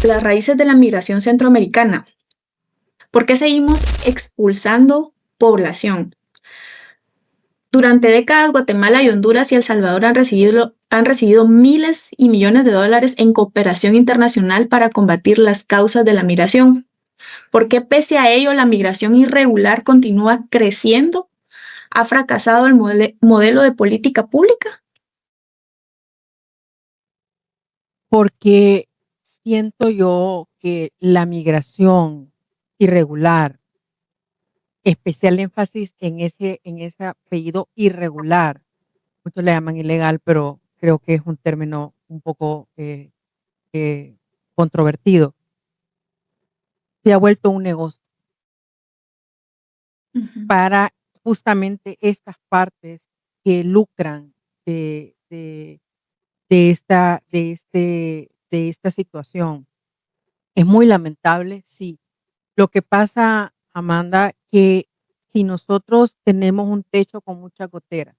las raíces de la migración centroamericana. ¿Por qué seguimos expulsando población? Durante décadas, Guatemala y Honduras y El Salvador han recibido miles y millones de dólares en cooperación internacional para combatir las causas de la migración. ¿Por qué pese a ello la migración irregular continúa creciendo? ¿Ha fracasado el modelo de política pública? Porque siento yo que la migración irregular, especial énfasis en ese apellido irregular, muchos le llaman ilegal, pero creo que es un término un poco eh, controvertido, se ha vuelto un negocio Ujú. para justamente estas partes que lucran de esta situación. Es muy lamentable, sí. Lo que pasa, Amanda, que si nosotros tenemos un techo con mucha gotera,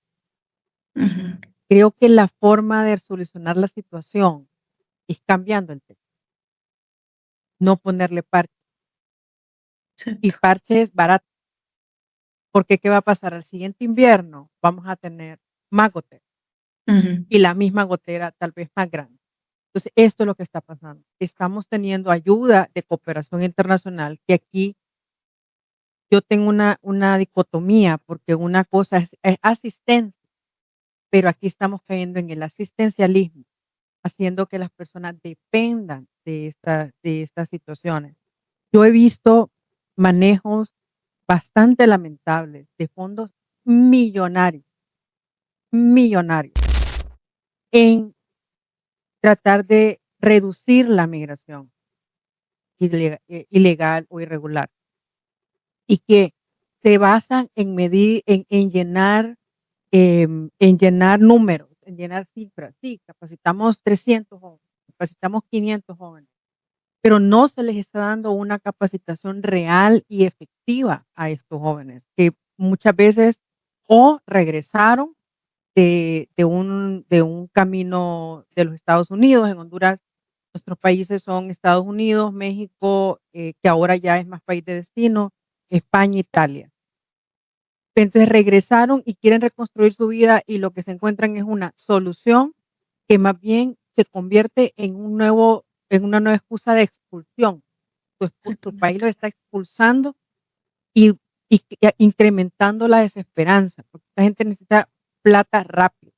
Ujú. creo que la forma de solucionar la situación es cambiando el techo, no ponerle parches. Y Exacto. parches baratos, porque ¿qué va a pasar? Al siguiente invierno vamos a tener más gotera Ujú. y la misma gotera tal vez más grande. Entonces, esto es lo que está pasando. Estamos teniendo ayuda de cooperación internacional, que aquí yo tengo una dicotomía, porque una cosa es asistencia, pero aquí estamos cayendo en el asistencialismo, haciendo que las personas dependan de estas situaciones. Yo he visto manejos bastante lamentables de fondos millonarios, millonarios, en tratar de reducir la migración ilegal o irregular, y que se basan en medir, en llenar números, en llenar cifras. Sí, capacitamos 300 jóvenes, capacitamos 500 jóvenes, pero no se les está dando una capacitación real y efectiva a estos jóvenes, que muchas veces o regresaron de un camino de los Estados Unidos. En Honduras, nuestros países son Estados Unidos, México, que ahora ya es más país de destino, España, Italia. Entonces regresaron y quieren reconstruir su vida, y lo que se encuentran es una solución que más bien se convierte en una nueva excusa de expulsión. Tu país Exactamente. lo está expulsando y, y incrementando la desesperanza, porque la gente necesita plata rápido.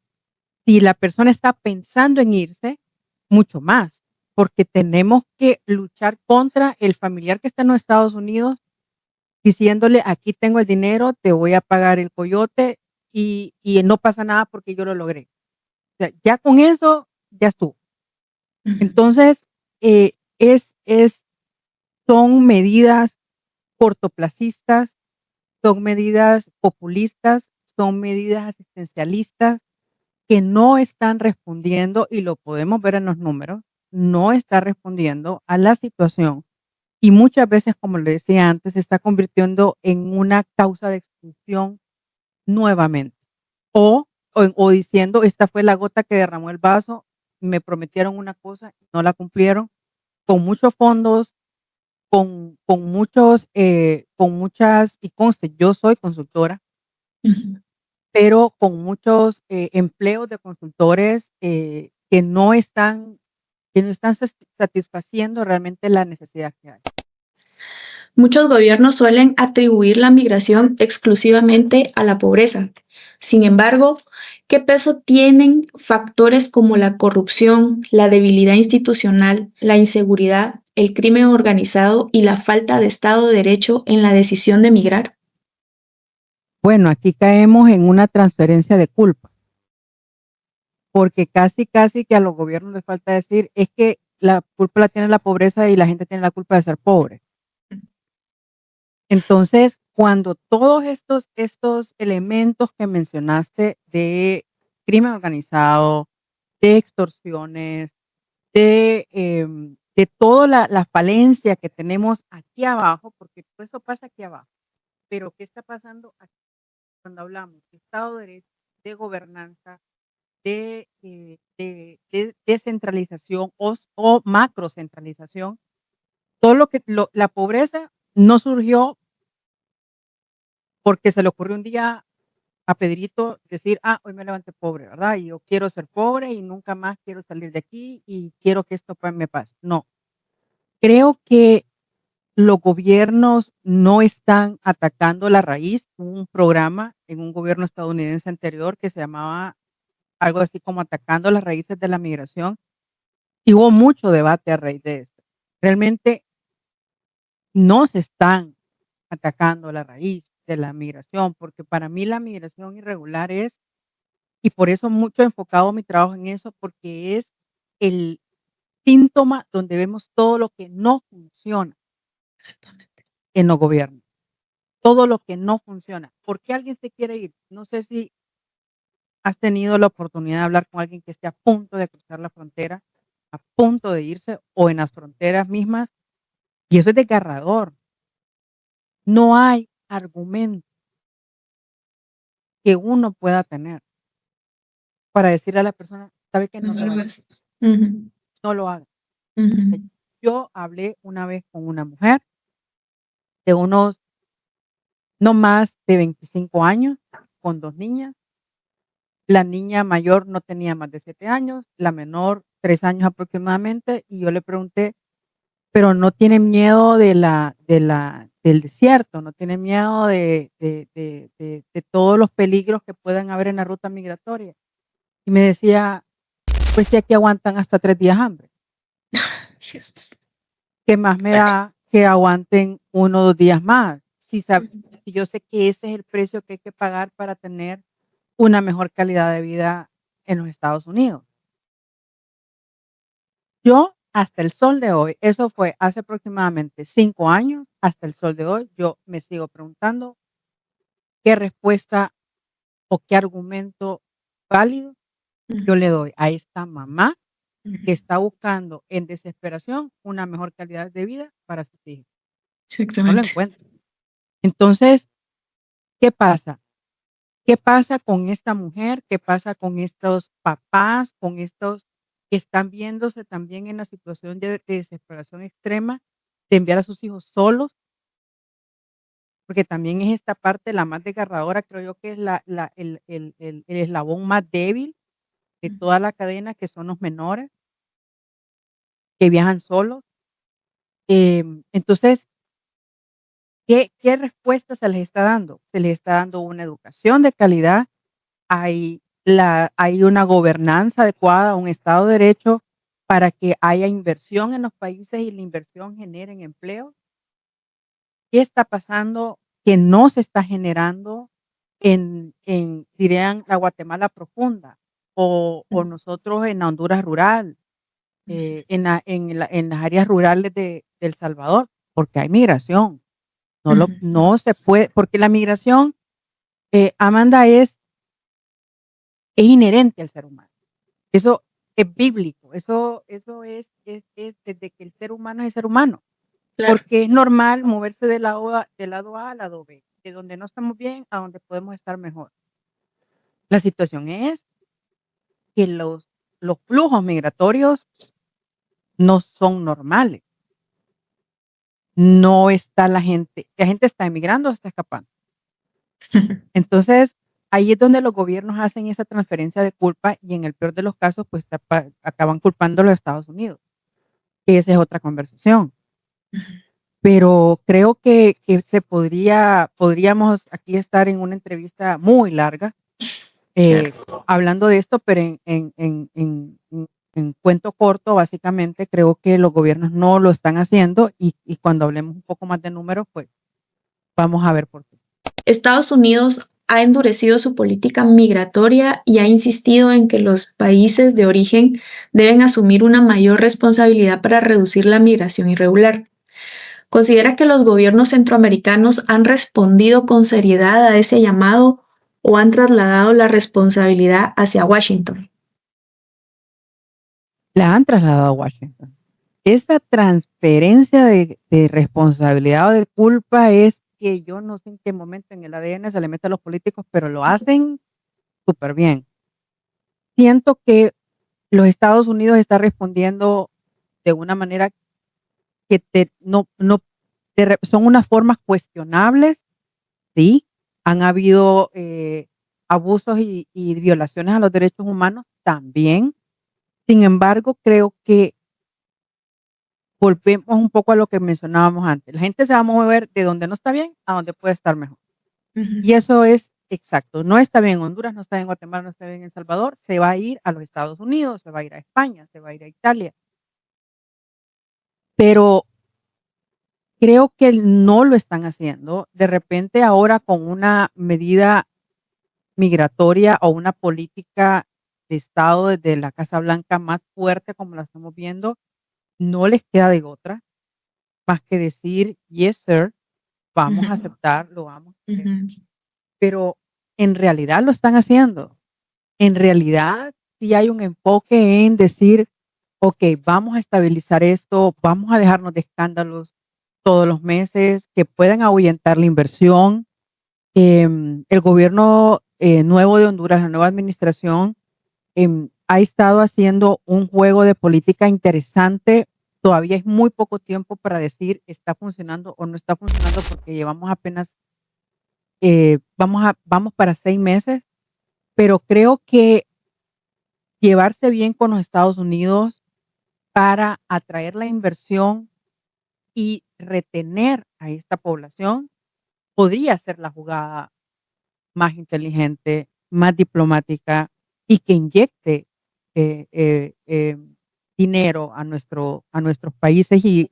Si la persona está pensando en irse, mucho más, porque tenemos que luchar contra el familiar que está en los Estados Unidos diciéndole: aquí tengo el dinero, te voy a pagar el coyote, y no pasa nada porque yo lo logré. O sea, ya con eso, ya estuvo. Ujú. Entonces, eh, es, es, son medidas cortoplacistas, son medidas populistas, son medidas asistencialistas que no están respondiendo, y lo podemos ver en los números, no está respondiendo a la situación. Y muchas veces, como le decía antes, se está convirtiendo en una causa de expulsión nuevamente. O diciendo: esta fue la gota que derramó el vaso, me prometieron una cosa y no la cumplieron, con muchos fondos, con muchas, y conste, yo soy consultora, Ujú. pero con muchos empleos de consultores que no están satisfaciendo realmente la necesidad que hay. Muchos gobiernos suelen atribuir la migración exclusivamente a la pobreza. Sin embargo, ¿qué peso tienen factores como la corrupción, la debilidad institucional, la inseguridad, el crimen organizado y la falta de Estado de Derecho en la decisión de migrar? Bueno, aquí caemos en una transferencia de culpa, porque casi que a los gobiernos les falta decir: es que la culpa la tiene la pobreza y la gente tiene la culpa de ser pobre. Entonces, cuando todos estos elementos que mencionaste de crimen organizado, de extorsiones, de toda la falencia que tenemos aquí abajo, porque todo eso pasa aquí abajo, pero ¿qué está pasando aquí cuando hablamos de Estado de Derecho, de gobernanza, de descentralización o macrocentralización. Todo la pobreza no surgió porque se le ocurrió un día a Pedrito decir, hoy me levanté pobre, ¿verdad? Y yo quiero ser pobre y nunca más quiero salir de aquí y quiero que esto me pase. No, creo que los gobiernos no están atacando la raíz. Hubo un programa en un gobierno estadounidense anterior que se llamaba algo así como Atacando las raíces de la migración, y hubo mucho debate a raíz de esto. Realmente no se están atacando la raíz de la migración, porque para mí la migración irregular es, y por eso mucho enfocado mi trabajo en eso, porque es el síntoma donde vemos todo lo que no funciona en los gobiernos, todo lo que no funciona. ¿Por qué alguien se quiere ir? No sé si has tenido la oportunidad de hablar con alguien que esté a punto de cruzar la frontera, a punto de irse o en las fronteras mismas, y eso es desgarrador. No hay argumento que uno pueda tener para decirle a la persona, sabe que no No se lo vaya, ves. Ujú, no lo haga. ujú, Yo hablé una vez con una mujer de unos no más de 25 años, con 2 niñas. La niña mayor no tenía más de 7 años, la menor 3 años aproximadamente, y yo le pregunté, pero no tiene miedo del desierto, no tiene miedo de todos los peligros que puedan haber en la ruta migratoria. Y me decía, pues si aquí aguantan hasta 3 días hambre. Jesús. ¿Qué más me da que aguanten 1 o 2 días más? Ujú, Si yo sé que ese es el precio que hay que pagar para tener una mejor calidad de vida en los Estados Unidos. Yo, hasta el sol de hoy, eso fue hace aproximadamente 5 años, hasta el sol de hoy, yo me sigo preguntando qué respuesta o qué argumento válido yo le doy a esta mamá que ujú. está buscando en desesperación una mejor calidad de vida para sus hijos. No lo Exactamente. encuentro. Entonces, ¿qué pasa? ¿Qué pasa con esta mujer? ¿Qué pasa con estos papás, con estos que están viéndose también en la situación de desesperación extrema, de enviar a sus hijos solos? Porque también es esta parte la más desgarradora, creo yo que es el eslabón más débil de toda la cadena, que son los menores que viajan solos. Entonces, ¿qué respuesta se les está dando? Se les está dando una educación de calidad, hay una gobernanza adecuada, un Estado de Derecho para que haya inversión en los países y la inversión genere empleo. ¿Qué está pasando que no se está generando dirían, la Guatemala profunda o nosotros en la Honduras rural, en las áreas rurales de El Salvador? Porque hay migración. Ujú. No se puede, porque la migración, Amanda, es inherente al ser humano. Eso es bíblico, eso es desde que el ser humano es ser humano, Claro. porque es normal moverse del lado A al lado B, de donde no estamos bien a donde podemos estar mejor. La situación es que los flujos migratorios no son normales. No está la gente está emigrando o está escapando. Entonces, ahí es donde los gobiernos hacen esa transferencia de culpa y en el peor de los casos, pues acaban culpando a los Estados Unidos. Esa es otra conversación. Pero creo que podríamos aquí estar en una entrevista muy larga, Claro. hablando de esto, pero en cuento corto, básicamente, creo que los gobiernos no lo están haciendo y cuando hablemos un poco más de números, pues vamos a ver por qué. Estados Unidos ha endurecido su política migratoria y ha insistido en que los países de origen deben asumir una mayor responsabilidad para reducir la migración irregular. ¿Considera que los gobiernos centroamericanos han respondido con seriedad a ese llamado o han trasladado la responsabilidad hacia Washington? La han trasladado a Washington. Esa transferencia de responsabilidad o de culpa es que yo no sé en qué momento en el ADN se le mete a los políticos, pero lo hacen súper bien. siento que los Estados Unidos está respondiendo de una manera que son unas formas cuestionables, sí. Han habido abusos y violaciones a los derechos humanos también. Sin embargo, creo que volvemos un poco a lo que mencionábamos antes. La gente se va a mover de donde no está bien a donde puede estar mejor. Y eso es exacto. No está bien en Honduras, no está bien en Guatemala, no está bien en El Salvador. Se va a ir a los Estados Unidos, se va a ir a España, se va a ir a Italia. Pero creo que no lo están haciendo. De repente ahora con una medida migratoria o una política de Estado desde la Casa Blanca más fuerte como la estamos viendo, no les queda de otra más que decir, yes, sir, vamos a aceptar, lo vamos a hacer. Pero en realidad lo están haciendo. En realidad sí hay un enfoque en decir, ok, vamos a estabilizar esto, vamos a dejarnos de escándalos todos los meses que puedan ahuyentar la inversión. El gobierno nuevo de Honduras, la nueva administración, ha estado haciendo un juego de política interesante. Todavía es muy poco tiempo para decir está funcionando o no está funcionando porque llevamos apenas, vamos para 6 meses, pero creo que llevarse bien con los Estados Unidos para atraer la inversión y retener a esta población podría ser la jugada más inteligente, más diplomática y que inyecte dinero a nuestros países y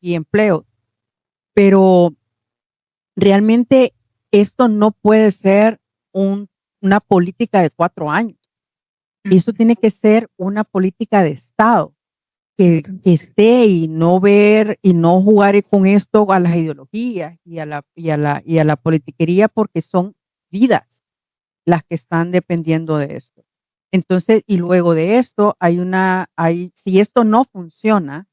empleo. Pero realmente esto no puede ser una política de 4 años. Eso tiene que ser una política de Estado que esté y no ver y no jugar con esto a las ideologías y a la politiquería porque son vidas las que están dependiendo de esto. Entonces, y luego de esto si esto no funciona,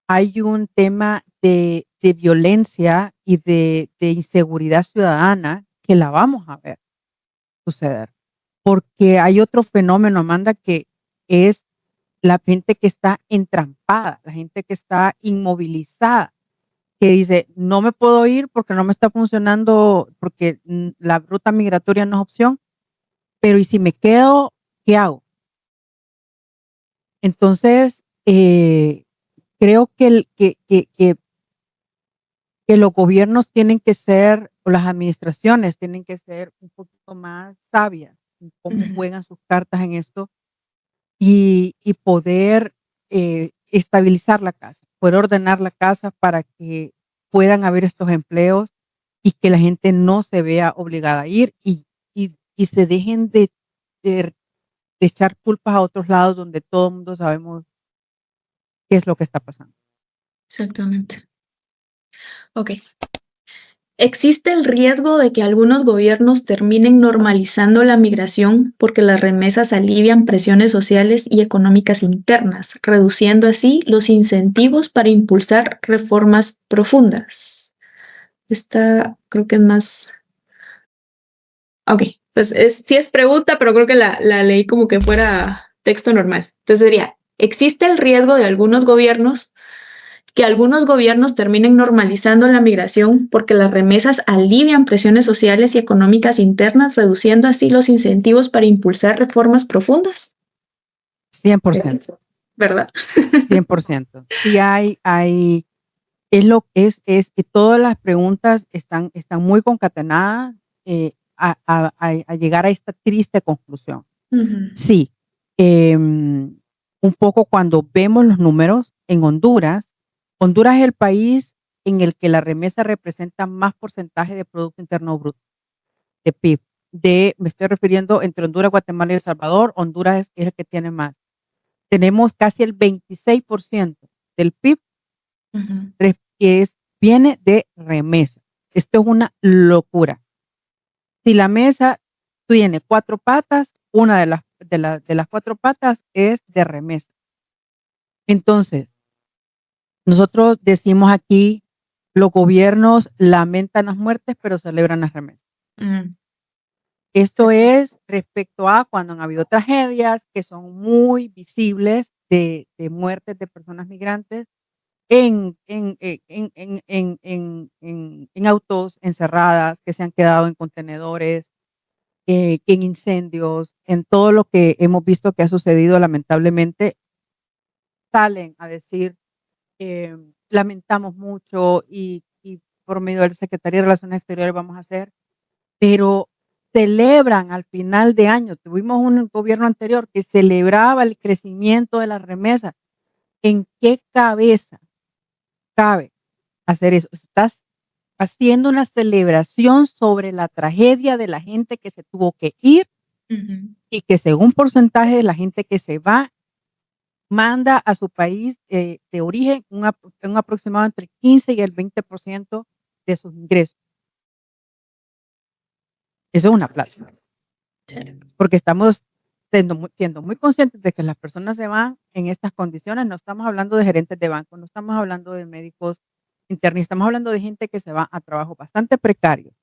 hay un tema de violencia y de inseguridad ciudadana que la vamos a ver suceder. Porque hay otro fenómeno, Amanda, que es la gente que está entrampada, la gente que está inmovilizada, que dice, no me puedo ir porque no me está funcionando, porque la ruta migratoria no es opción, pero ¿y si me quedo, qué hago? Entonces, creo que los gobiernos tienen que ser, o las administraciones tienen que ser un poquito más sabias en cómo juegan sus cartas en esto y poder estabilizar la casa, poder ordenar la casa para que puedan haber estos empleos y que la gente no se vea obligada a ir y se dejen de echar culpas a otros lados donde todo el mundo sabemos qué es lo que está pasando. Exactamente. Ok. ¿Existe el riesgo de que algunos gobiernos terminen normalizando la migración porque las remesas alivian presiones sociales y económicas internas, reduciendo así los incentivos para impulsar reformas profundas? Esta creo que es más... Ok, pues sí es pregunta, pero creo que la leí como que fuera texto normal. Entonces sería, ¿existe el riesgo de que algunos gobiernos terminen normalizando la migración porque las remesas alivian presiones sociales y económicas internas, reduciendo así los incentivos para impulsar reformas profundas? 100%, ¿Verdad? 100%. Sí es que todas las preguntas están muy concatenadas a llegar a esta triste conclusión. Sí, un poco cuando vemos los números en Honduras es el país en el que la remesa representa más porcentaje de Producto Interno Bruto, de PIB. Me estoy refiriendo entre Honduras, Guatemala y El Salvador. Honduras es el que tiene más. Tenemos casi el 26% del PIB que viene de remesa. Esto es una locura. Si la mesa tiene 4 patas, una de las 4 patas es de remesa. Entonces, nosotros decimos aquí, los gobiernos lamentan las muertes, pero celebran las remesas. Esto es respecto a cuando han habido tragedias que son muy visibles de muertes de personas migrantes en autos encerradas, que se han quedado en contenedores, que en incendios, en todo lo que hemos visto que ha sucedido lamentablemente, salen a decir, lamentamos mucho y por medio del Secretaría de Relaciones Exteriores vamos a hacer, pero celebran al final de año. Tuvimos un gobierno anterior que celebraba el crecimiento de las remesas. ¿En qué cabeza cabe hacer eso? Estás haciendo una celebración sobre la tragedia de la gente que se tuvo que ir y que según porcentaje de la gente que se va, manda a su país de origen un aproximado entre 15 y el 20% de sus ingresos. Eso es una plata. Sí. Porque estamos siendo muy conscientes de que las personas se van en estas condiciones. No estamos hablando de gerentes de banco, no estamos hablando de médicos internos, estamos hablando de gente que se va a trabajo bastante precario,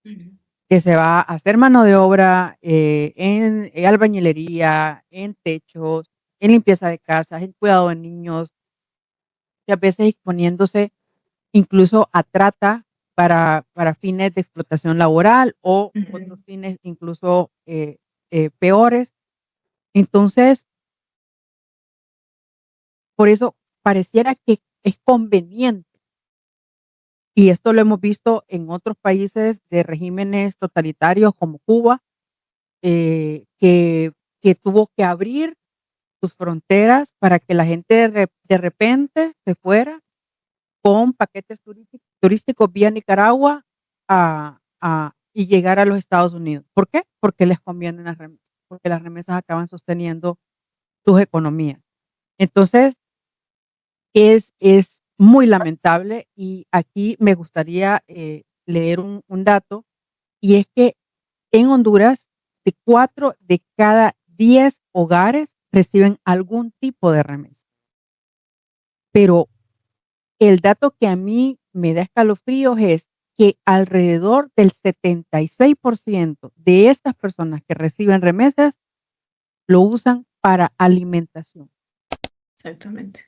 que se va a hacer mano de obra en albañilería, en techos, en limpieza de casas, en cuidado de niños, y a veces exponiéndose incluso a trata para fines de explotación laboral o otros fines incluso peores. Entonces, por eso pareciera que es conveniente, y esto lo hemos visto en otros países de regímenes totalitarios como Cuba, que tuvo que abrir sus fronteras para que la gente de repente se fuera con paquetes turísticos vía Nicaragua y llegar a los Estados Unidos. ¿Por qué? Porque les conviene las remesas, porque las remesas acaban sosteniendo sus economías. Entonces, es muy lamentable y aquí me gustaría leer un dato, y es que en Honduras, de 4 de cada 10 hogares reciben algún tipo de remesa. Pero el dato que a mí me da escalofríos es que alrededor del 76% de estas personas que reciben remesas lo usan para alimentación. Exactamente.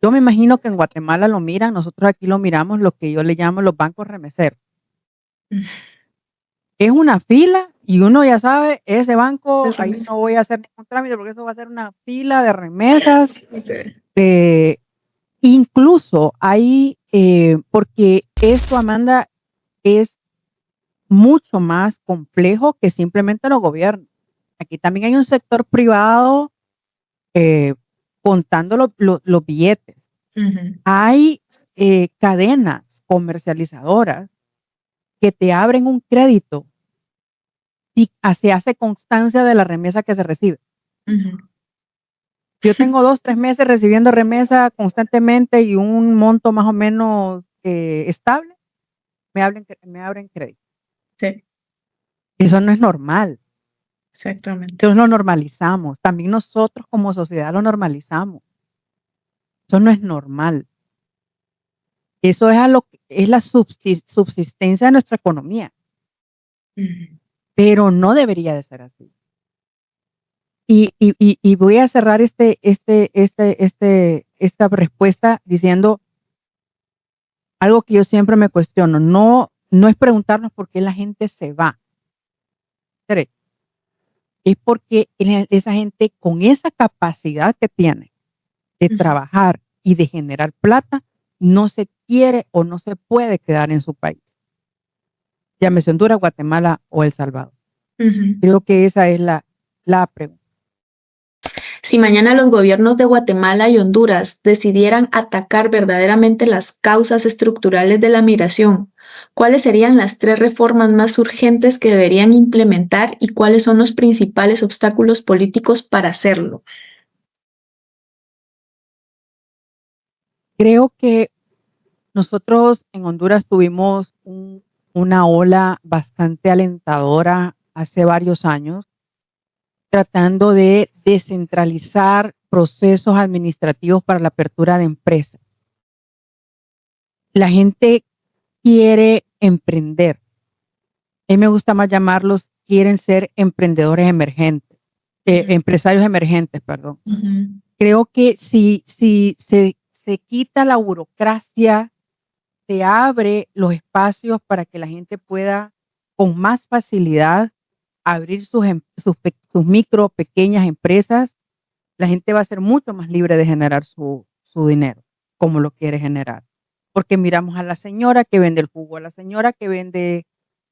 Yo me imagino que en Guatemala lo miran, nosotros aquí lo miramos, lo que yo le llamo los bancos remeseros. Es una fila y uno ya sabe, ese banco, ahí no voy a hacer ningún trámite porque eso va a ser una fila de remesas. Sí. Incluso hay, porque esto, Amanda, es mucho más complejo que simplemente los gobiernos. Aquí también hay un sector privado contando los billetes. Hay cadenas comercializadoras que te abren un crédito y se hace constancia de la remesa que se recibe. Yo tengo 2, 3 meses recibiendo remesa constantemente y un monto más o menos estable, me abren crédito. Sí, Eso no es normal. exactamente. Entonces lo normalizamos. También nosotros como sociedad lo normalizamos. Eso no es normal. Eso es la subsistencia de nuestra economía. Pero no debería de ser así. Y voy a cerrar esta respuesta diciendo algo que yo siempre me cuestiono. No es preguntarnos por qué la gente se va. Es porque esa gente con esa capacidad que tiene de trabajar y de generar plata, no se quiere o no se puede quedar en su país. Llámese Honduras, Guatemala o El Salvador. Creo que esa es la pregunta. Si mañana los gobiernos de Guatemala y Honduras decidieran atacar verdaderamente las causas estructurales de la migración, ¿cuáles serían las 3 reformas más urgentes que deberían implementar y cuáles son los principales obstáculos políticos para hacerlo? Creo que nosotros en Honduras tuvimos una ola bastante alentadora hace varios años, tratando de descentralizar procesos administrativos para la apertura de empresas. La gente quiere emprender, A mí me gusta más llamarlos, quieren ser emprendedores emergentes, empresarios emergentes, perdón. Ujú. Creo que si se quita la burocracia, se abre los espacios para que la gente pueda con más facilidad abrir sus micro, pequeñas empresas, la gente va a ser mucho más libre de generar su dinero como lo quiere generar. Porque miramos a la señora que vende el jugo, a la señora que vende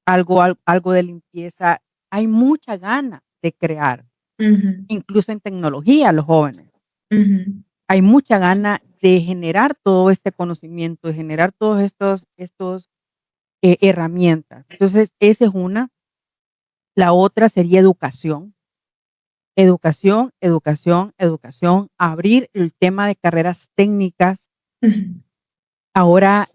algo de limpieza. Hay mucha gana de crear, Ujú. incluso en tecnología, los jóvenes. Ujú. Hay mucha gana de generar todo este conocimiento, de generar todos estos herramientas. Entonces, esa es una. La otra sería educación. Educación, educación, educación. Abrir el tema de carreras técnicas. Ujú. Ahora,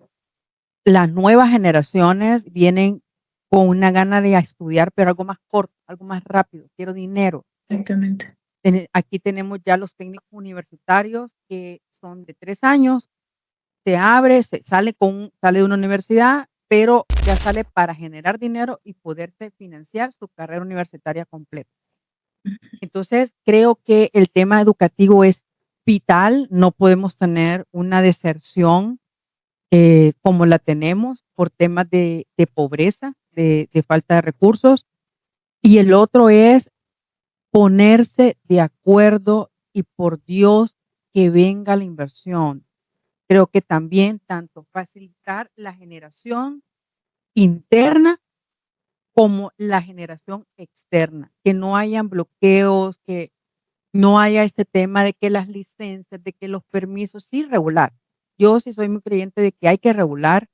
las nuevas generaciones vienen con una gana de estudiar, pero algo más corto, algo más rápido. Quiero dinero. Exactamente. Aquí tenemos ya los técnicos universitarios que son de 3 años, se abre, sale de una universidad, pero ya sale para generar dinero y poderte financiar su carrera universitaria completa. Entonces, creo que el tema educativo es vital, no podemos tener una deserción como la tenemos por temas de pobreza, de falta de recursos. Y el otro es ponerse de acuerdo y por Dios que venga la inversión. Creo que también tanto facilitar la generación interna como la generación externa, que no hayan bloqueos, que no haya ese tema de que las licencias, de que los permisos, sí regular. Yo sí soy muy creyente de que hay que regular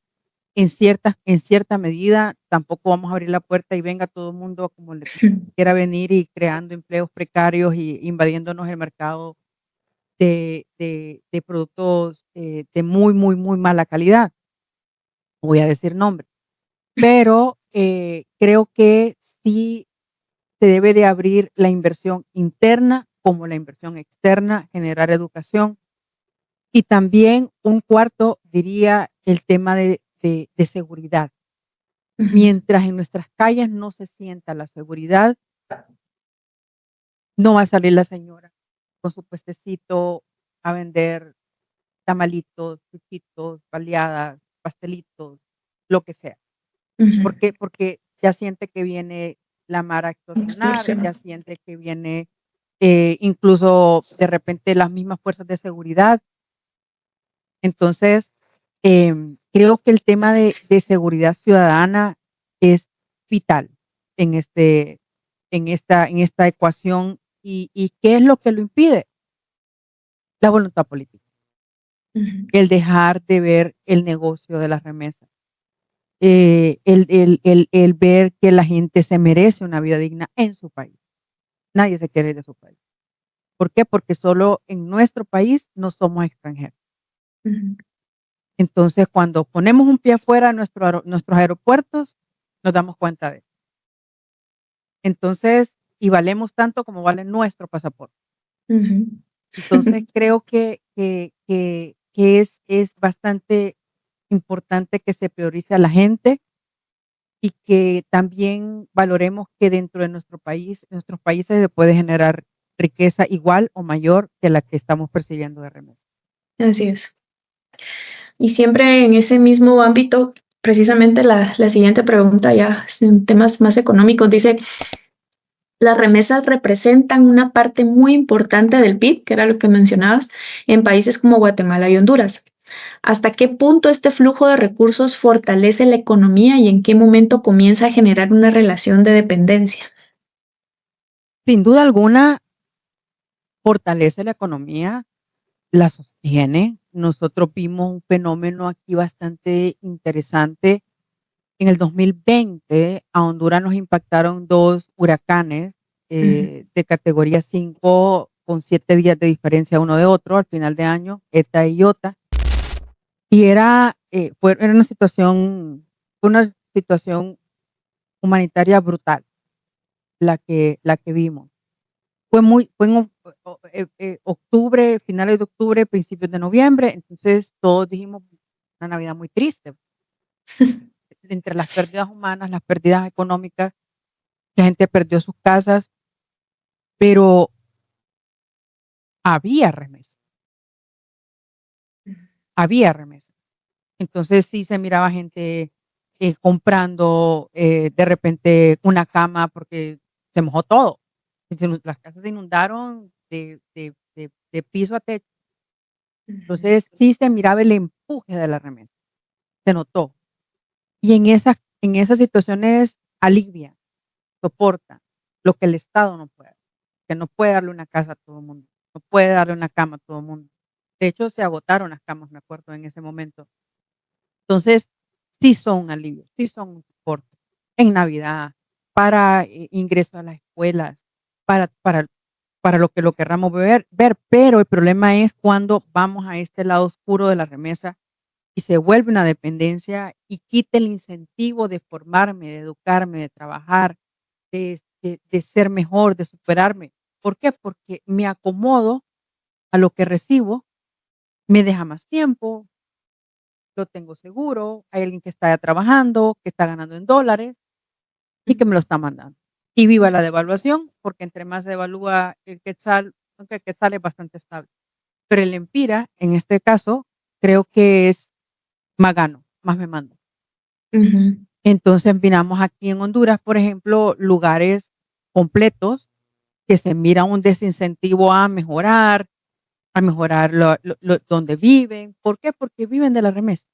en cierta medida. Tampoco vamos a abrir la puerta y venga todo el mundo como le quiera venir y creando empleos precarios y invadiéndonos el mercado de productos de muy, muy, muy mala calidad. No voy a decir nombres, pero creo que sí se debe de abrir la inversión interna como la inversión externa, generar educación. Y también un cuarto, diría, el tema de seguridad. Ujú. Mientras en nuestras calles no se sienta la seguridad, no va a salir la señora con su puestecito a vender tamalitos, piquitos, baleadas, pastelitos, lo que sea. ¿Por Ujú. qué? Porque ya siente que viene la mara a extorsionar, Extorsión. ya siente que viene incluso de repente las mismas fuerzas de seguridad. Entonces, creo que el tema de seguridad ciudadana es vital en, en esta ecuación. ¿Y qué es lo que lo impide? La voluntad política, Ujú. el dejar de ver el negocio de las remesas, el ver que la gente se merece una vida digna en su país. Nadie se quiere ir de su país. ¿Por qué? Porque solo en nuestro país no somos extranjeros. Ujú. Entonces, cuando ponemos un pie afuera de nuestros aeropuertos, nos damos cuenta de eso. Entonces, y valemos tanto como vale nuestro pasaporte. Ujú. Entonces, creo que es bastante importante que se priorice a la gente y que también valoremos que dentro de nuestros países se puede generar riqueza igual o mayor que la que estamos percibiendo de remesa. Así es. Y siempre en ese mismo ámbito, precisamente la siguiente pregunta ya en temas más económicos dice, las remesas representan una parte muy importante del PIB, que era lo que mencionabas, en países como Guatemala y Honduras. ¿Hasta qué punto este flujo de recursos fortalece la economía y en qué momento comienza a generar una relación de dependencia? Sin duda alguna, fortalece la economía, la sostiene. Nosotros vimos un fenómeno aquí bastante interesante. En el 2020 a Honduras nos impactaron dos huracanes Ujú. de categoría 5 con 7 días de diferencia uno de otro al final de año, ETA y IOTA. Y era una situación humanitaria brutal la que vimos. Fue en octubre, finales de octubre, principios de noviembre, entonces todos dijimos una Navidad muy triste. entre las pérdidas humanas, las pérdidas económicas, la gente perdió sus casas, pero había remesas, había remesas. Entonces sí se miraba gente comprando de repente una cama porque se mojó todo. Las casas se inundaron de piso a techo. Entonces sí se miraba el empuje de la remesa, se notó. Y en esas situaciones alivia, soporta lo que el Estado no puede, que no puede darle una casa a todo el mundo, no puede darle una cama a todo el mundo. De hecho, se agotaron las camas, me acuerdo, en ese momento. Entonces, sí son un alivio, sí son un soporte en Navidad, para ingreso a las escuelas, para, para, para lo querramos ver, pero el problema es cuando vamos a este lado oscuro de la remesa y se vuelve una dependencia y quita el incentivo de formarme, de educarme, de trabajar, de ser mejor, de superarme. ¿Por qué? Porque me acomodo a lo que recibo, me deja más tiempo, lo tengo seguro, hay alguien que está trabajando, que está ganando en dólares y que me lo está mandando. Y viva la devaluación, porque entre más se devalúa el quetzal, aunque el quetzal es bastante estable. Pero el empira, en este caso, creo que es más gano, más me manda. Entonces miramos aquí en Honduras, por ejemplo, lugares completos que se mira un desincentivo a mejorar donde viven. ¿Por qué? Porque viven de la remesa,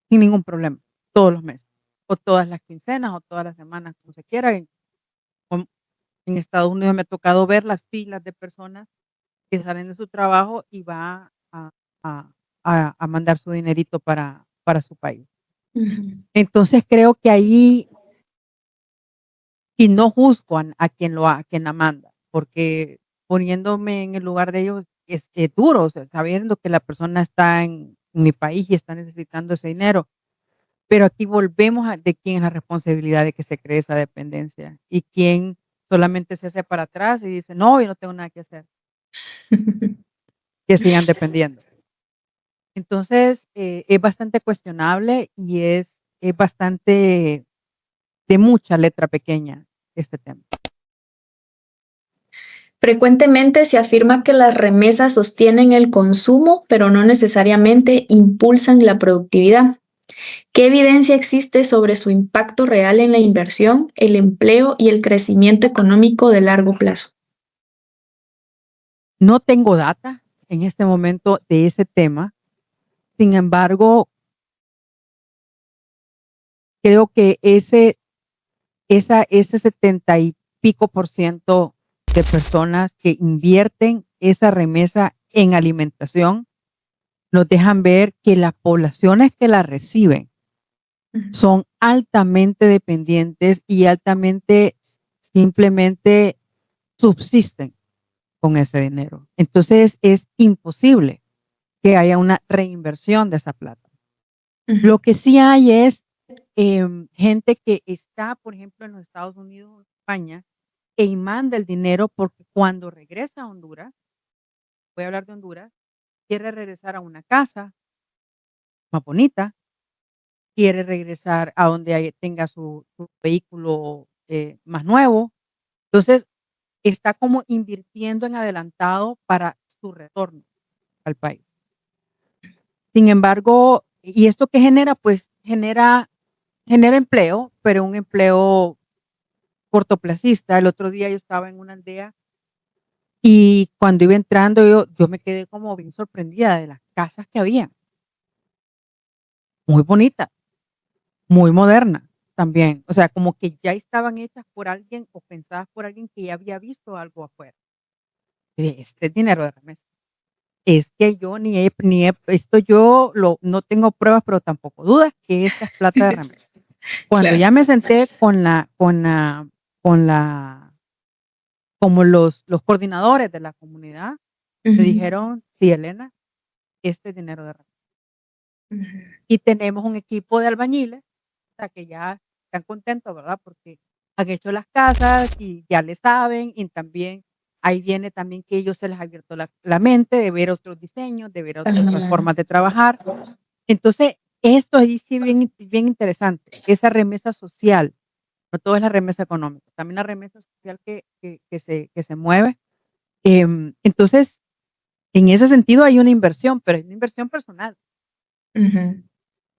sin ningún problema, todos los meses, o todas las quincenas, o todas las semanas, como se quiera. En Estados Unidos me ha tocado ver las filas de personas que salen de su trabajo y va a, a mandar su dinerito para su país. Entonces creo que ahí, y no juzgo a quien la manda, porque poniéndome en el lugar de ellos es duro, o sea, sabiendo que la persona está en mi país y está necesitando ese dinero. Pero aquí volvemos de quién es la responsabilidad de que se cree esa dependencia y quién solamente se hace para atrás y dice, no, yo no tengo nada que hacer, que sigan dependiendo. Entonces, es bastante cuestionable y es bastante de mucha letra pequeña este tema. Frecuentemente se afirma que las remesas sostienen el consumo, pero no necesariamente impulsan la productividad. ¿Qué evidencia existe sobre su impacto real en la inversión, el empleo y el crecimiento económico de largo plazo? No tengo data en este momento de ese tema. Sin embargo, creo que ese 70 y pico por ciento de personas que invierten esa remesa en alimentación nos dejan ver que las poblaciones que la reciben son altamente dependientes y altamente simplemente subsisten con ese dinero. Entonces es imposible que haya una reinversión de esa plata. Lo que sí hay es gente que está, por ejemplo, en los Estados Unidos o España y manda el dinero porque cuando regresa a Honduras, voy a hablar de Honduras, quiere regresar a una casa más bonita, quiere regresar a donde tenga su vehículo más nuevo. Entonces, está como invirtiendo en adelantado para su retorno al país. Sin embargo, ¿y esto qué genera? Pues genera empleo, pero un empleo cortoplacista. El otro día yo estaba en una aldea y cuando iba entrando yo me quedé como bien sorprendida de las casas que había. Muy bonitas, muy modernas también. O sea, como que ya estaban hechas por alguien o pensadas por alguien que ya había visto algo afuera. Y dije, este es dinero de remesa. Es que yo esto yo no tengo pruebas, pero tampoco dudas que esta es plata de remesa. Cuando Claro. ya me senté con como los coordinadores de la comunidad, me dijeron, sí, Elena, este es dinero de remesa. Y tenemos un equipo de albañiles, o sea, que ya están contentos, ¿verdad? Porque han hecho las casas y ya le saben, y también ahí viene también que ellos se les ha abierto la mente de ver otros diseños, de ver otras formas de trabajar. Entonces, esto ahí sí bien interesante, esa remesa social, no todo es la remesa económica, también la remesa social que se mueve. Entonces, en ese sentido hay una inversión, pero hay una inversión personal. Ujú,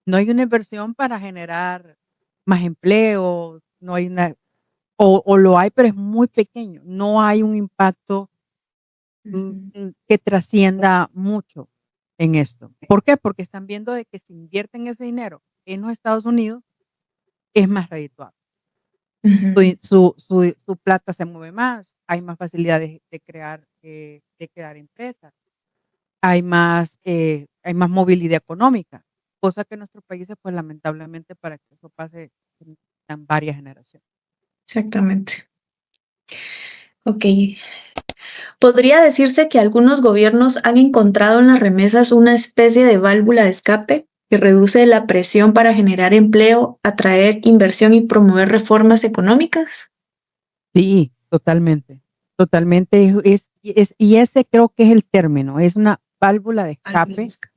No hay una inversión para generar más empleo, no hay una, o lo hay, pero es muy pequeño. No hay un impacto ujú, que trascienda mucho en esto. ¿Por qué? Porque están viendo de que si invierten ese dinero en los Estados Unidos es más redituable. ujú. Su plata se mueve más, hay más facilidades de crear empresas, hay más movilidad económica, cosa que en nuestros países, pues lamentablemente para que eso pase necesitan varias generaciones. Exactamente. Ok. ¿Podría decirse que algunos gobiernos han encontrado en las remesas una especie de válvula de escape que reduce la presión para generar empleo, atraer inversión y promover reformas económicas? Sí, totalmente, totalmente. Y ese creo que es el término, es una válvula de Válvula de escape escape.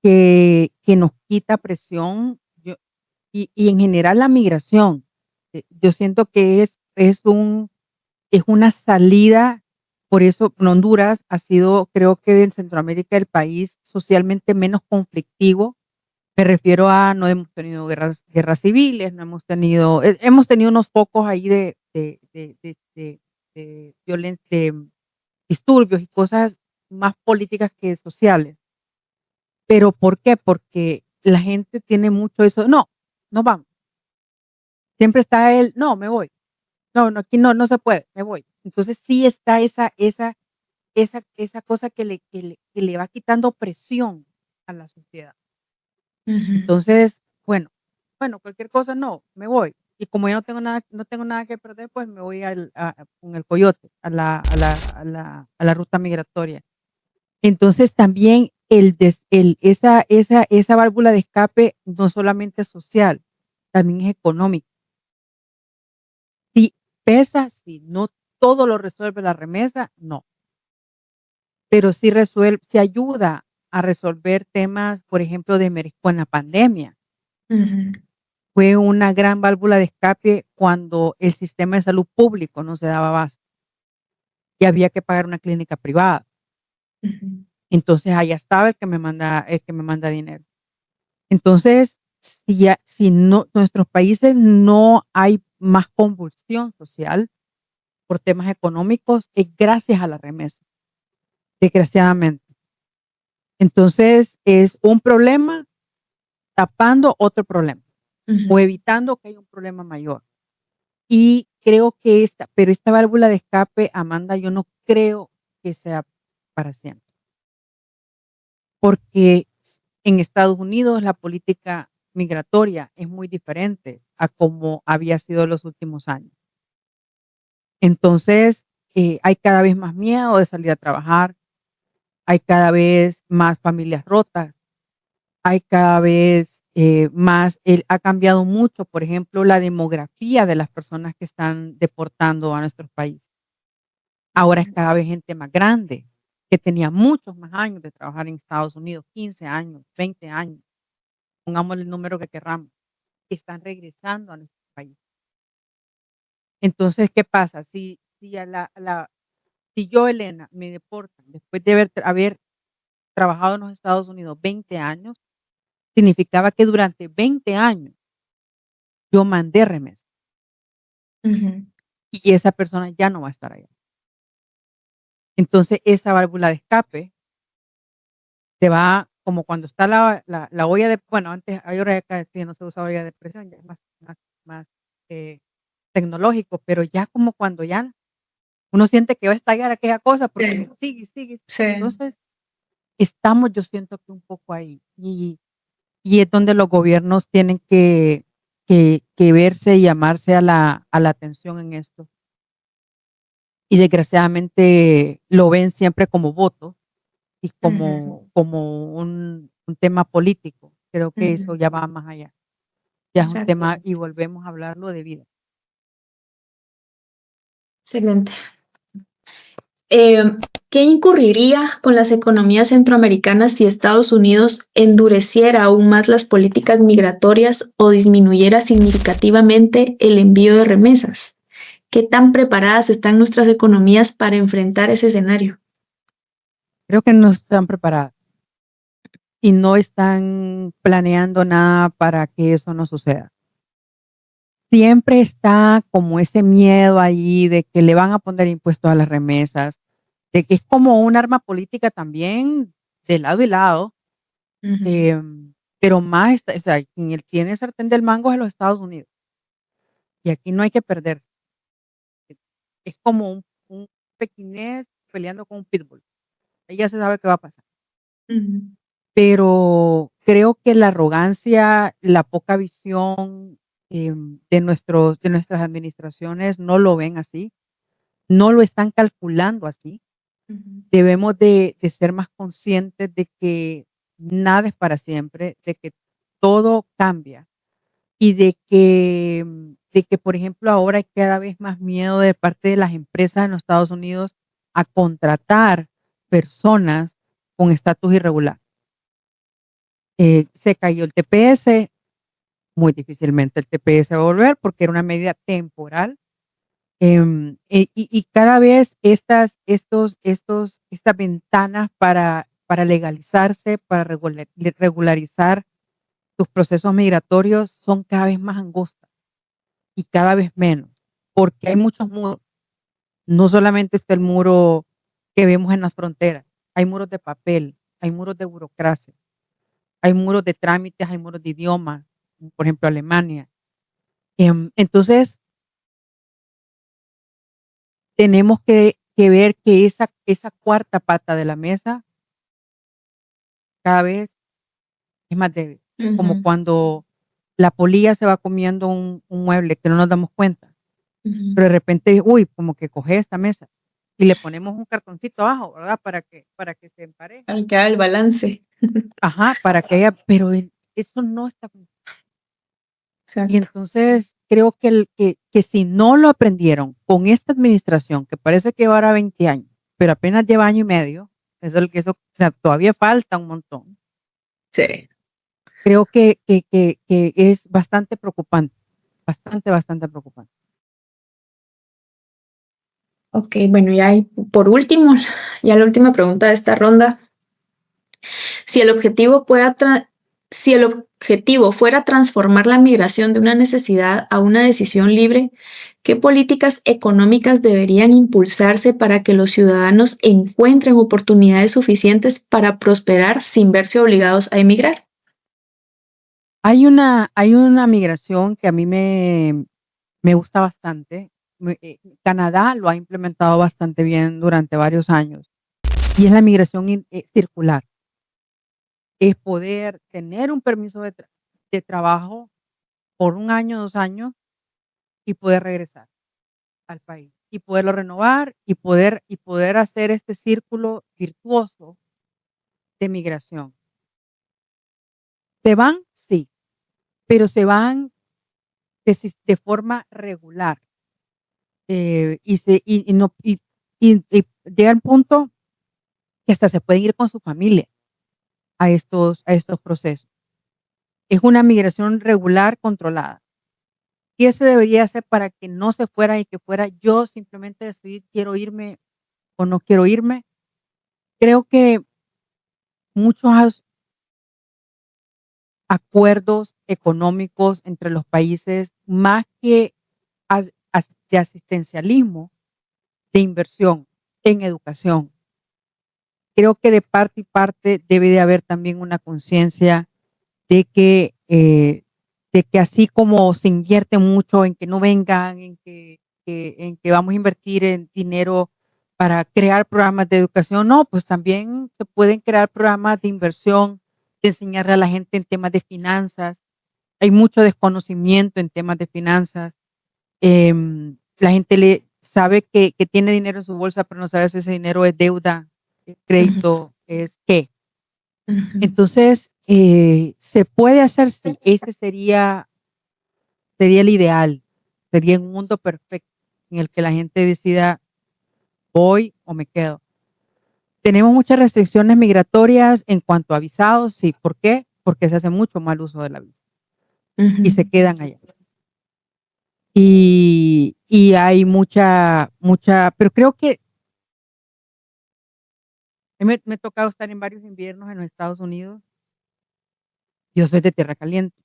que nos quita presión y en general la migración. Yo siento que es una salida, por eso Honduras ha sido, creo que en Centroamérica, el país socialmente menos conflictivo. Me refiero a no hemos tenido guerras civiles, no hemos tenido unos focos ahí de violencia, de disturbios y cosas más políticas que sociales. ¿Pero por qué? Porque la gente tiene mucho eso, no, no vamos. Siempre está él, no, me voy. No, no, aquí no se puede, me voy. Entonces sí está esa cosa que le va quitando presión a la sociedad. Ujú. Entonces, bueno, cualquier cosa, no, me voy. Y como ya no tengo nada que perder, pues me voy con el coyote, a la ruta migratoria. Entonces también esa válvula de escape no solamente es social, también es económica. Si pesa, si no todo lo resuelve la remesa, no. Pero sí sí ayuda a resolver temas, por ejemplo, con la pandemia. Ujú. Fue una gran válvula de escape cuando el sistema de salud público no se daba abasto y había que pagar una clínica privada. Ujú. Entonces allá estaba el que me manda dinero. Entonces, si no, nuestros países no hay más convulsión social por temas económicos, es gracias a la remesa, desgraciadamente. Entonces, es un problema tapando otro problema o Ujú. evitando que haya un problema mayor. Y creo que pero esta válvula de escape, Amanda, yo no creo que sea para siempre, porque en Estados Unidos la política migratoria es muy diferente a como había sido en los últimos años. Entonces, hay cada vez más miedo de salir a trabajar, hay cada vez más familias rotas, hay cada vez ha cambiado mucho, por ejemplo, la demografía de las personas que están deportando a nuestros países. Ahora es cada vez gente más grande, que tenía muchos más años de trabajar en Estados Unidos, 15 años, 20 años, pongámosle el número que querramos, que están regresando a nuestro país. Entonces, ¿qué pasa? Si yo, Elena, me deportan después de haber trabajado en los Estados Unidos 20 años, significaba que durante 20 años yo mandé remesa Ujú. y esa persona ya no va a estar allá. Entonces, esa válvula de escape te va como cuando está la olla de, bueno, antes, ahora ya no se usa olla de presión, ya es más eh, tecnológico, pero ya como cuando ya uno siente que va a estallar aquella cosa porque Sí, sigue, sigue. sí. Entonces, estamos, yo siento que un poco ahí. Y es donde los gobiernos tienen que verse y llamarse a la atención en esto. Y desgraciadamente lo ven siempre como voto y Ujú. como un tema político. Creo que eso Ujú. ya va más allá. Ya es un tema Exacto. y volvemos a hablarlo de vida. Excelente. Eh, ¿Qué incurriría con las economías centroamericanas si Estados Unidos endureciera aún más las políticas migratorias o disminuyera significativamente el envío de remesas? ¿Qué tan preparadas están nuestras economías para enfrentar ese escenario? Creo que no están preparadas y no están planeando nada para que eso no suceda. Siempre está como ese miedo ahí de que le van a poner impuestos a las remesas, de que es como un arma política también de lado y lado, pero más, o sea, quien tiene sartén del mango es los Estados Unidos y aquí no hay que perderse. Es como un pequinés peleando con un pitbull. Ella se sabe qué va a pasar. Ujú. Pero creo que la arrogancia, la poca visión de nuestras administraciones no lo ven así, no lo están calculando así. Ujú. Debemos de ser más conscientes de que nada es para siempre, de que todo cambia y de que, por ejemplo, ahora hay cada vez más miedo de parte de las empresas en los Estados Unidos a contratar personas con estatus irregular. Se cayó el TPS, muy difícilmente el TPS va a volver porque era una medida temporal. Y cada vez estas ventanas para legalizarse, para regularizar tus procesos migratorios son cada vez más angostas y cada vez menos, porque hay muchos muros. No solamente está el muro que vemos en las fronteras, hay muros de papel, hay muros de burocracia, hay muros de trámites, hay muros de idioma, por ejemplo, Alemania. Entonces, tenemos que ver que esa cuarta pata de la mesa cada vez es más débil, como Ujú. cuando la polilla se va comiendo un mueble que no nos damos cuenta, Ujú. pero de repente, uy, como que coge esta mesa y le ponemos un cartoncito abajo, ¿verdad? Para que se empareje. Para que haga el balance. Ajá, para que haya, pero eso no está. Y Exacto. entonces creo que si no lo aprendieron con esta administración, que parece que llevará 20 años, pero apenas lleva año y medio, o sea, todavía falta un montón. Sí. Creo que es bastante preocupante, bastante preocupante. Ok, bueno, ya por último, ya la última pregunta de esta ronda. Si el objetivo si el objetivo fuera transformar la migración de una necesidad a una decisión libre, ¿qué políticas económicas deberían impulsarse para que los ciudadanos encuentren oportunidades suficientes para prosperar sin verse obligados a emigrar? Hay una migración que a mí me gusta bastante. Canadá lo ha implementado bastante bien durante varios años y es la migración circular. Es poder tener un permiso de trabajo por un año, 2 años y poder regresar al país y poderlo renovar y poder hacer este círculo virtuoso de migración. ¿Se van? Sí, pero se van de forma regular. Y llega el punto que hasta se pueden ir con su familia a estos procesos. Es una migración regular controlada. Y ese debería ser para que no se fuera y que fuera yo simplemente decidir quiero irme o no quiero irme. Creo que muchos acuerdos económicos entre los países, más que de asistencialismo, de inversión en educación. Creo que de parte y parte debe de haber también una conciencia de que así como se invierte mucho en que no vengan, en que vamos a invertir en dinero para crear programas de educación, no, pues también se pueden crear programas de inversión, de enseñarle a la gente en temas de finanzas. Hay mucho desconocimiento en temas de finanzas. La gente sabe que tiene dinero en su bolsa, pero no sabe si ese dinero es deuda, es Ujú. crédito, es qué. Ujú. Entonces, se puede hacer, sí, ese sería el ideal, sería un mundo perfecto en el que la gente decida voy o me quedo. tenemos muchas restricciones migratorias en cuanto a visados, sí. ¿Por qué? Porque se hace mucho mal uso de la visa y se quedan allá. Y hay mucha, pero creo que me ha tocado estar en varios inviernos en los Estados Unidos. Yo soy de tierra caliente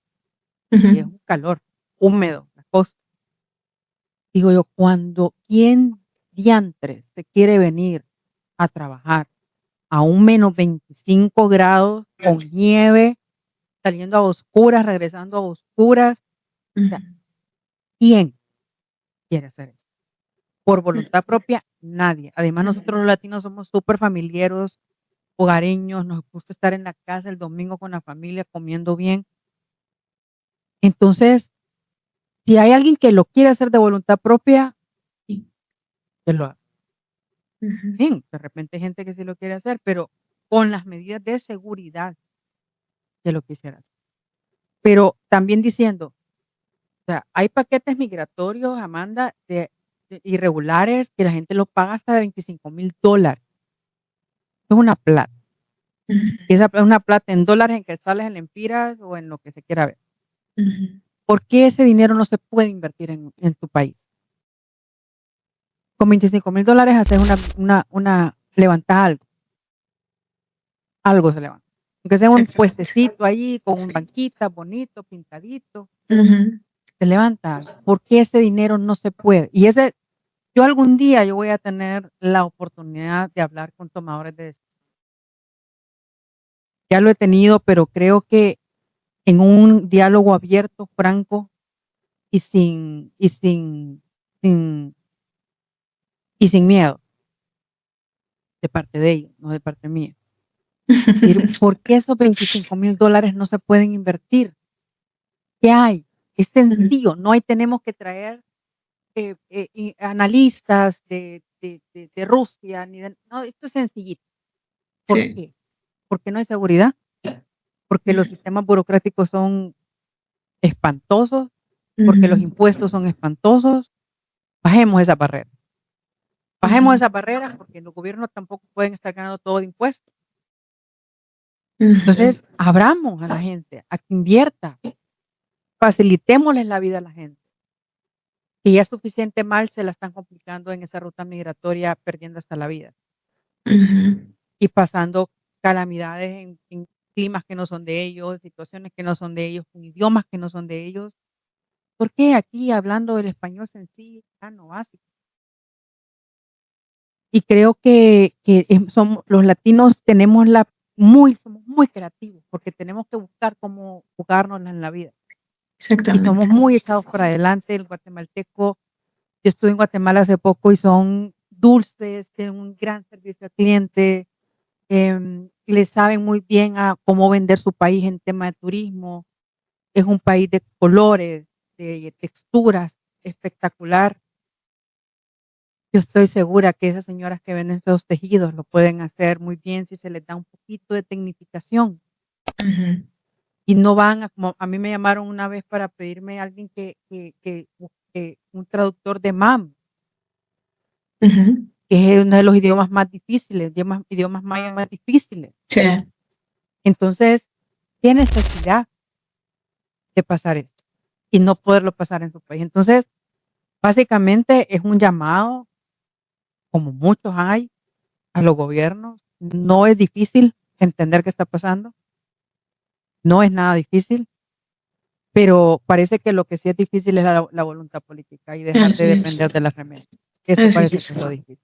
y es un calor húmedo, la costa. Digo yo, ¿quién diantres se quiere venir a trabajar a un menos 25 grados con nieve, saliendo a oscuras, regresando a oscuras? O sea, ¿quién quiere hacer eso? Por voluntad propia, nadie. Además, nosotros los latinos somos súper familiares, hogareños, nos gusta estar en la casa el domingo con la familia, comiendo bien. Entonces, si hay alguien que lo quiere hacer de voluntad propia, que lo haga. Bien, de repente hay gente que sí lo quiere hacer, pero con las medidas de seguridad que lo quisiera hacer. Pero también diciendo, o sea, hay paquetes migratorios, Amanda, de irregulares que la gente lo paga hasta de $25,000. Es una plata. Esa es una plata en dólares, en quetzales, en lempiras o en lo que se quiera ver. ¿Por qué ese dinero no se puede invertir en tu país? Con $25,000 haces levanta algo se levanta. Aunque sea un puestecito ahí con un banquita bonito, pintadito, se levanta algo. ¿Por qué ese dinero no se puede? Y yo algún día yo voy a tener la oportunidad de hablar con tomadores de decisiones. Ya lo he tenido, pero creo que en un diálogo abierto, franco y sin miedo de parte de ellos, no de parte mía. ¿Por qué esos $25,000 no se pueden invertir? ¿Qué hay? Es sencillo, no hay, tenemos que traer analistas de Rusia, no, esto es sencillito. ¿Por qué? Porque no hay seguridad, porque los sistemas burocráticos son espantosos, porque los impuestos son espantosos. Bajemos esa barrera. Bajemos esa barrera porque los gobiernos tampoco pueden estar ganando todo de impuestos. Entonces, abramos a la gente a que invierta, facilitémosles la vida a la gente. Y ya suficiente mal se la están complicando en esa ruta migratoria, perdiendo hasta la vida. Y pasando calamidades en climas que no son de ellos, situaciones que no son de ellos, con idiomas que no son de ellos. ¿Por qué aquí hablando el español sencillo, no básico? Y creo que los latinos somos muy creativos porque tenemos que buscar cómo jugárnosla en la vida. Y somos muy echados para adelante. El guatemalteco, yo estuve en Guatemala hace poco y son dulces, tienen un gran servicio al cliente, le saben muy bien a cómo vender su país en tema de turismo. Es un país de colores, de texturas, espectacular. Yo estoy segura que esas señoras que venden esos tejidos lo pueden hacer muy bien si se les da un poquito de tecnificación. Y no van como a mí me llamaron una vez para pedirme a alguien un traductor de MAM, que es uno de los idiomas más difíciles, idiomas mayas más difíciles. Entonces, ¿qué necesidad de pasar esto y no poderlo pasar en su país? Entonces, básicamente es un llamado, como muchos hay, a los gobiernos. No es difícil entender qué está pasando. No es nada difícil, pero parece que lo que sí es difícil es la voluntad política y dejar de depender de las remesas. Eso parece que es lo difícil.